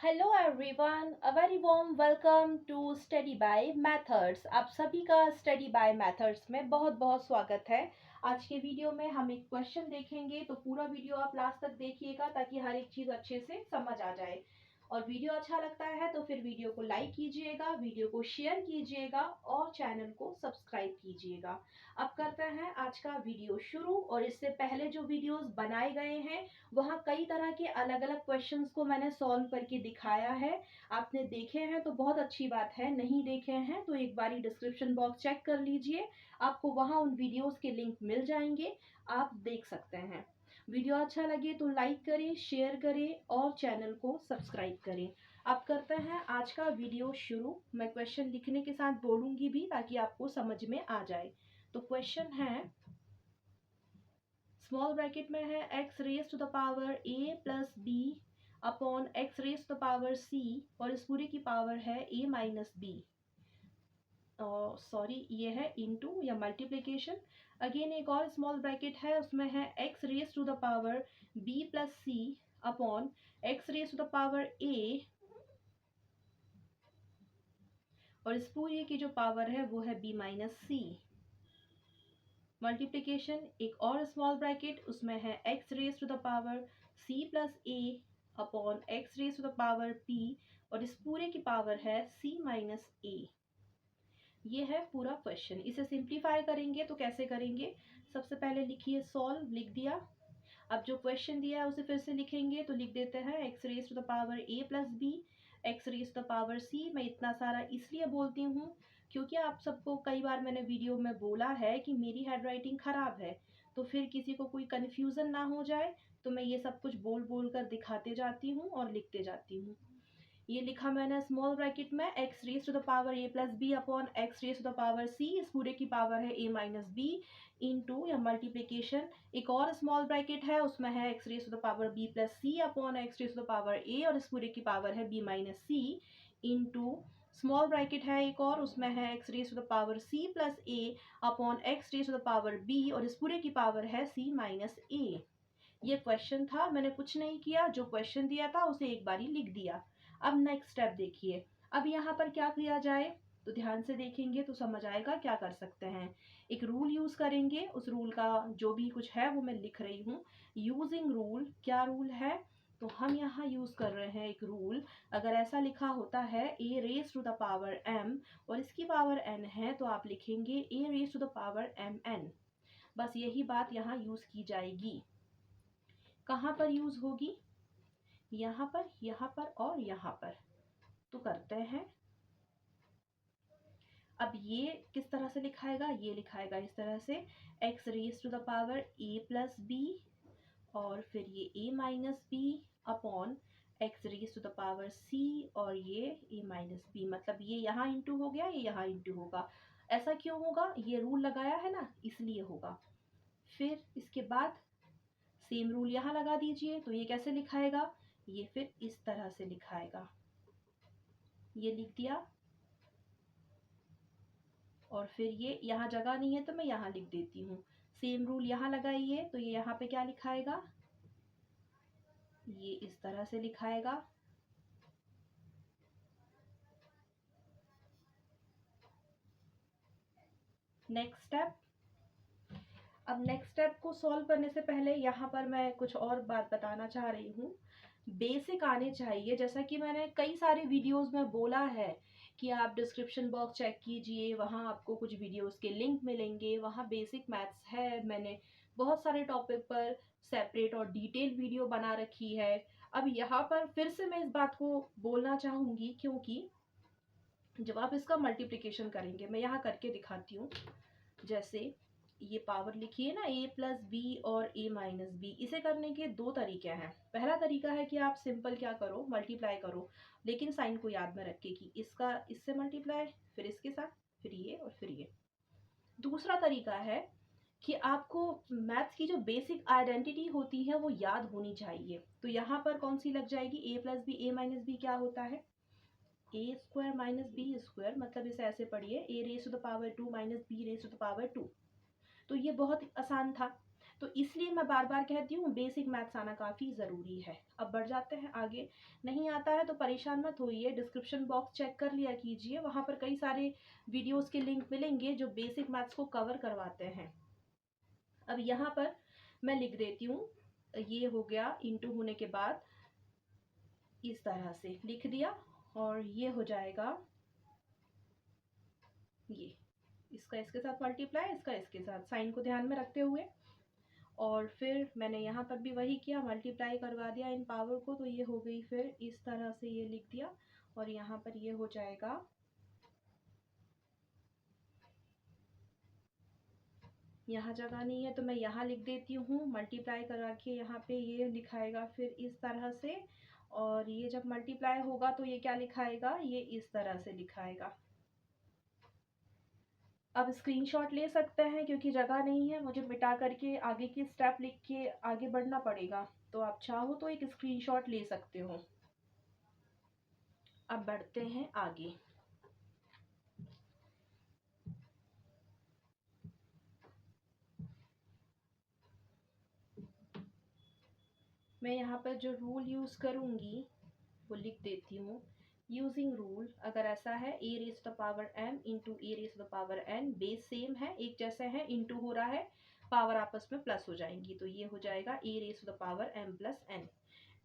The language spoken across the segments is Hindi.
Hello everyone, a very warm welcome to study by methods. आप सभी का स्टडी बाय मेथड्स में बहुत बहुत स्वागत है। आज के वीडियो में हम एक क्वेश्चन देखेंगे, तो पूरा वीडियो आप लास्ट तक देखिएगा ताकि हर एक चीज़ अच्छे से समझ आ जाए। और वीडियो अच्छा लगता है तो फिर वीडियो को लाइक कीजिएगा, वीडियो को शेयर कीजिएगा और चैनल को सब्सक्राइब कीजिएगा। अब करते हैं आज का वीडियो शुरू। और इससे पहले जो वीडियोस बनाए गए हैं वहाँ कई तरह के अलग अलग क्वेश्चंस को मैंने सॉल्व करके दिखाया है। आपने देखे हैं तो बहुत अच्छी बात है, नहीं देखे हैं तो एक बारी डिस्क्रिप्शन बॉक्स चेक कर लीजिए, आपको वहाँ उन वीडियोस के लिंक मिल जाएंगे, आप देख सकते हैं। वीडियो अच्छा लगे तो लाइक करें, शेयर करें और चैनल को सब्सक्राइब करें। अब करते हैं आज का वीडियो शुरू। मैं क्वेश्चन लिखने के साथ बोलूंगी भी ताकि आपको समझ में आ जाए। तो क्वेश्चन है, स्मॉल ब्रैकेट में है x raise to the power a plus B upon x raise to the power c, और इस पूरे की पावर है a माइनस बी। सॉरी, ये है इनटू या मल्टीप्लिकेशन। अगेन एक और स्मॉल ब्रैकेट है, उसमें है x raise to the power b plus c upon x raise to the power a, और इस पूरे की जो पावर है वो है b माइनस c। मल्टीप्लिकेशन एक और स्मॉल ब्रैकेट, उसमें है x raise to the power c plus a upon x raise to the power p, और इस पूरे की पावर है c माइनस a। ये है पूरा क्वेश्चन। इसे सिंप्लीफाई करेंगे तो कैसे करेंगे, सबसे पहले लिखिए सॉल्व, लिख दिया। अब जो क्वेश्चन दिया है उसे फिर से लिखेंगे, तो लिख देते हैं x raise to the power a plus B, x raise to the power c। मैं इतना सारा इसलिए बोलती हूँ क्योंकि आप सबको कई बार मैंने वीडियो में बोला है कि मेरी हैंड राइटिंग खराब है, तो फिर किसी को कोई कन्फ्यूज़न ना हो जाए, तो मैं ये सब कुछ बोल बोल कर दिखाते जाती हूँ और लिखते जाती हूँ। ये लिखा मैंने स्मॉल ब्रैकेट में x raise to the power a plus B upon x raise to the power c, इस पूरे की पावर है a माइनस बी इंटू या मल्टीप्लीकेशन। एक और स्मॉल ब्रैकेट है, उसमें है x raise to the power b plus c upon x raise to the power a, और इस पूरे की पावर है b minus c into small bracket है एक और, उसमें है x raise to the power c plus a upon x raise to the power b, और इस पूरे की पावर है c माइनस a। ये क्वेश्चन था, मैंने कुछ नहीं किया, जो क्वेश्चन दिया था उसे एक बारी लिख दिया। अब नेक्स्ट स्टेप देखिए, अब यहाँ पर क्या किया जाए, तो ध्यान से देखेंगे तो समझ आएगा क्या कर सकते हैं। एक रूल यूज करेंगे, उस रूल का जो भी कुछ है वो मैं लिख रही हूँ। यूजिंग रूल, क्या रूल है, तो हम यहाँ यूज कर रहे हैं एक रूल। अगर ऐसा लिखा होता है a raise to the power m और इसकी पावर n है, तो आप लिखेंगे a raise to the power mn। बस यही बात यहाँ यूज की जाएगी। कहाँ पर यूज होगी, यहाँ पर, यहाँ पर और यहाँ पर। तो करते हैं, अब ये किस तरह से लिखाएगा, ये लिखाएगा इस तरह से x raise to the power a plus B, और फिर ये a minus B upon x raise to the power c, और ये a माइनस बी। मतलब ये यहाँ इंटू हो गया, ये यहाँ इंटू होगा। ऐसा क्यों होगा, ये रूल लगाया है ना, इसलिए होगा। फिर इसके बाद सेम रूल यहाँ लगा दीजिए, तो ये कैसे लिखाएगा, ये फिर इस तरह से लिखाएगा। ये लिख दिया, और फिर ये यहाँ जगह नहीं है तो मैं यहाँ लिख देती हूँ। सेम रूल यहाँ लगाइए, तो ये यहाँ पे क्या लिखाएगा, ये इस तरह से लिखाएगा। नेक्स्ट स्टेप, अब नेक्स्ट स्टेप को सॉल्व करने से पहले यहाँ पर मैं कुछ और बात बताना चाह रही हूँ। बेसिक आने चाहिए, जैसा कि मैंने कई सारे वीडियोस में बोला है कि आप डिस्क्रिप्शन बॉक्स चेक कीजिए, वहाँ आपको कुछ वीडियोस के लिंक मिलेंगे, वहाँ बेसिक मैथ्स है। मैंने बहुत सारे टॉपिक पर सेपरेट और डिटेल वीडियो बना रखी है। अब यहाँ पर फिर से मैं इस बात को बोलना चाहूँगी, क्योंकि जब आप इसका मल्टीप्लिकेशन करेंगे, मैं यहाँ करके दिखाती हूँ। जैसे ये पावर लिखी है ना a प्लस बी और a माइनस बी, इसे करने के दो तरीके हैं। पहला तरीका है कि आप सिंपल क्या करो, मल्टीप्लाई करो, लेकिन साइन को याद में रख के कि इसका इससे मल्टीप्लाई, फिर इसके साथ, फिर ये और फिर ये। दूसरा तरीका है कि आपको मैथ्स की जो बेसिक आइडेंटिटी होती है वो याद होनी चाहिए। तो यहाँ पर कौन सी लग जाएगी, a plus B, a minus B क्या होता है, A square minus B square. मतलब इसे ऐसे पढ़िए, a raise to the power 2 minus b raise to the power 2। तो ये बहुत आसान था। तो इसलिए मैं बार बार कहती हूँ बेसिक मैथ्स आना काफ़ी ज़रूरी है। अब बढ़ जाते हैं आगे। नहीं आता है तो परेशान मत होइए, डिस्क्रिप्शन बॉक्स चेक कर लिया कीजिए, वहाँ पर कई सारे वीडियोस के लिंक मिलेंगे जो बेसिक मैथ्स को कवर करवाते हैं। अब यहाँ पर मैं लिख देती हूँ, ये हो गया इंटू होने के बाद इस तरह से लिख दिया, और ये हो जाएगा ये, इसका इसके साथ मल्टीप्लाई, इसका इसके साथ, साइन को ध्यान में रखते हुए। और फिर मैंने यहाँ पर भी वही किया, मल्टीप्लाई करवा दिया इन पावर को, तो ये हो गई फिर इस तरह से ये लिख दिया, और यहाँ पर ये हो जाएगा यहाँ जगह नहीं है तो मैं यहाँ लिख देती हूँ, मल्टीप्लाई करा के यहाँ पे ये लिखाएगा फिर इस तरह से, और ये जब मल्टीप्लाई होगा तो ये क्या लिखाएगा, ये इस तरह से लिखाएगा। अब स्क्रीनशॉट ले सकते हैं क्योंकि जगह नहीं है, मुझे मिटा करके आगे की स्टेप लिख के आगे बढ़ना पड़ेगा, तो आप चाहो तो एक स्क्रीनशॉट ले सकते हो। अब बढ़ते हैं आगे। मैं यहाँ पर जो रूल यूज़ करूँगी वो लिख देती हूँ। यूजिंग रूल अगर ऐसा है, A raise to the power m into A raise to the power n, base same है, एक जैसे है, इंटू हो रहा है, पावर आपस में प्लस हो जाएंगी, तो ये हो जाएगा A raise to the power m plus n।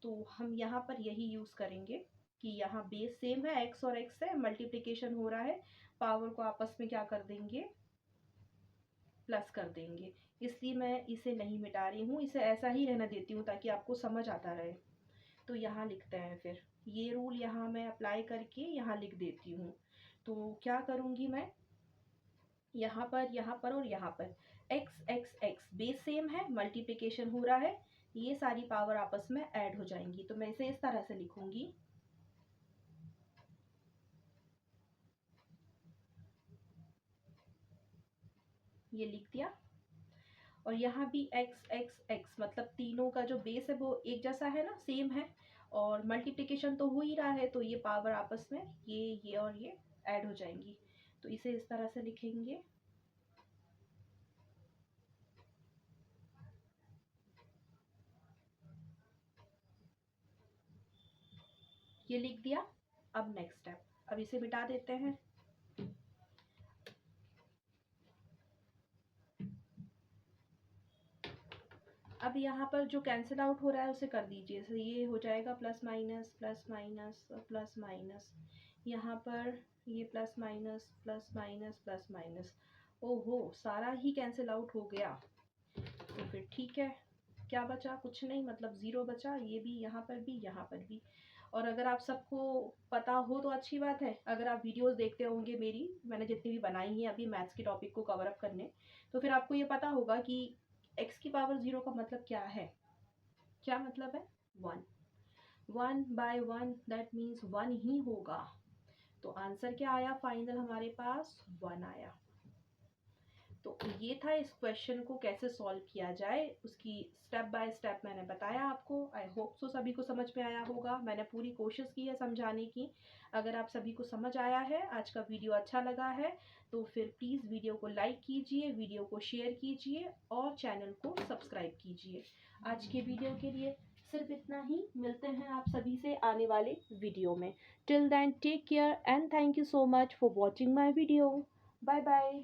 तो हम यहाँ पर यही यूज़ करेंगे कि यहाँ बेस सेम है, x और x है, मल्टीप्लिकेशन हो रहा है, पावर को आपस में क्या कर देंगे, प्लस कर देंगे। इसलिए मैं इसे नहीं मिटा रही हूँ, इसे ऐसा ही रहने देती हूँ ताकि आपको समझ आता रहे। तो यहाँ लिखते हैं, फिर ये रूल यहाँ मैं अप्लाई करके यहाँ लिख देती हूँ। तो क्या करूँगी मैं, यहाँ पर और यहाँ पर x x x base same है, मल्टीप्लिकेशन हो रहा है, ये सारी पावर आपस में ऐड हो जाएंगी, तो मैं इसे इस तरह से लिखूंगी, ये लिख दिया। और यहाँ भी x x x मतलब तीनों का जो बेस है वो एक जैसा है ना, सेम है, और मल्टीप्लिकेशन तो हो ही रहा है, तो ये पावर आपस में ये और ये ऐड हो जाएंगी, तो इसे इस तरह से लिखेंगे। ये लिख दिया। अब नेक्स्ट स्टेप, अब इसे मिटा देते हैं। अब यहाँ पर जो कैंसिल आउट हो रहा है उसे कर दीजिए, तो ये हो जाएगा plus minus plus minus plus minus, यहाँ पर ये plus minus plus minus plus minus, ओहो सारा ही कैंसिल आउट हो गया। तो फिर ठीक है, क्या बचा, कुछ नहीं, मतलब ज़ीरो बचा, ये भी, यहाँ पर भी, यहाँ पर भी। और अगर आप सबको पता हो तो अच्छी बात है, अगर आप वीडियोस देखते होंगे मेरी, मैंने जितनी भी बनाई हैं अभी मैथ्स के टॉपिक को कवर अप करने, तो फिर आपको ये पता होगा कि x की पावर 0 का मतलब क्या है, क्या मतलब है, 1, 1/1 दैट मीन्स 1 ही होगा। तो आंसर क्या आया फाइनल, हमारे पास 1 आया। तो ये था इस क्वेश्चन को कैसे सॉल्व किया जाए, उसकी स्टेप बाय स्टेप मैंने बताया आपको। आई होप सो सभी को समझ में आया होगा, मैंने पूरी कोशिश की है समझाने की। अगर आप सभी को समझ आया है, आज का वीडियो अच्छा लगा है, तो फिर प्लीज़ वीडियो को लाइक कीजिए, वीडियो को शेयर कीजिए और चैनल को सब्सक्राइब कीजिए। आज के वीडियो के लिए सिर्फ इतना ही, मिलते हैं आप सभी से आने वाले वीडियो में। Till then take care and thank you so much for watching my video. Bye bye.